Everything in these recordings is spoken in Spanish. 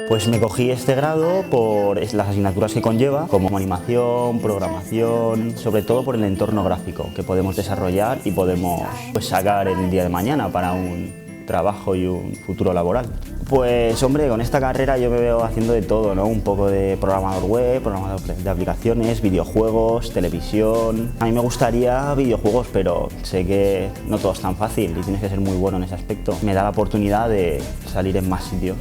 Pues me cogí este grado por las asignaturas que conlleva, como animación, programación, sobre todo por el entorno gráfico que podemos desarrollar y podemos sacar el día de mañana para un trabajo y un futuro laboral. Pues hombre, con esta carrera yo me veo haciendo de todo, ¿no? Un poco de programador web, programador de aplicaciones, videojuegos, televisión. A mí me gustaría videojuegos, pero sé que no todo es tan fácil y tienes que ser muy bueno en ese aspecto. Me da la oportunidad de salir en más sitios.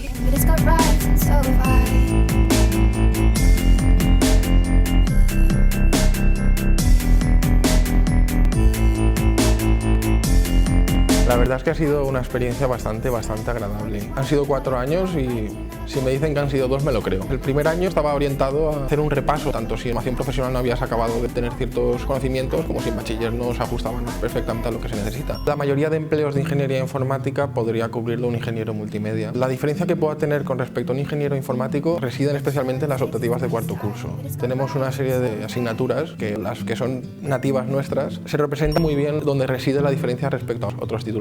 La verdad es que ha sido una experiencia bastante agradable. Han sido 4 años y si me dicen que han sido 2 me lo creo. El primer año estaba orientado a hacer un repaso, tanto si en formación profesional no habías acabado de tener ciertos conocimientos, como si en bachiller no se ajustaban perfectamente a lo que se necesita. La mayoría de empleos de ingeniería informática podría cubrirlo un ingeniero multimedia. La diferencia que pueda tener con respecto a un ingeniero informático reside especialmente en las optativas de cuarto curso. Tenemos una serie de asignaturas que las que son nativas nuestras se representa muy bien donde reside la diferencia respecto a otros titulaciones.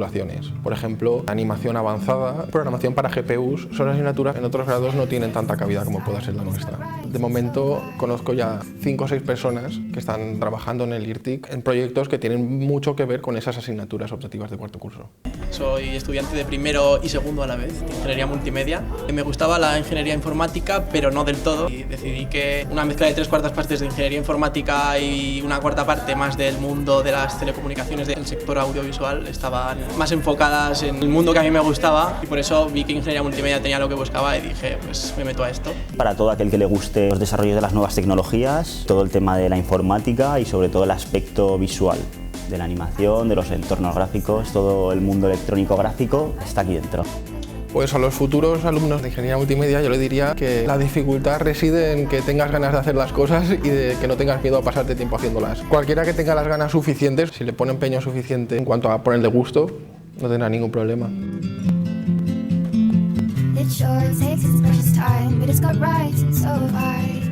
Por ejemplo, animación avanzada, programación para GPUs, son asignaturas que en otros grados no tienen tanta cabida como pueda ser la nuestra. De momento conozco ya 5 o 6 personas que están trabajando en el IRTIC en proyectos que tienen mucho que ver con esas asignaturas optativas de cuarto curso. Soy estudiante de primero y segundo a la vez, de ingeniería multimedia. Me gustaba la ingeniería informática, pero no del todo. Y decidí que una mezcla de 3/4 partes de ingeniería informática y una 1/4 parte más del mundo de las telecomunicaciones del sector audiovisual estaban más enfocadas en el mundo que a mí me gustaba, y por eso vi que ingeniería multimedia tenía lo que buscaba y dije, pues me meto a esto. Para todo aquel que le guste los desarrollos de las nuevas tecnologías, todo el tema de la informática y sobre todo el aspecto visual de la animación, de los entornos gráficos, todo el mundo electrónico gráfico está aquí dentro. Pues a los futuros alumnos de ingeniería multimedia yo le diría que la dificultad reside en que tengas ganas de hacer las cosas y de que no tengas miedo a pasarte tiempo haciéndolas. Cualquiera que tenga las ganas suficientes, si le pone empeño suficiente en cuanto a ponerle gusto, no tendrá ningún problema. It sure takes its precious time, but it's got rights and so have I.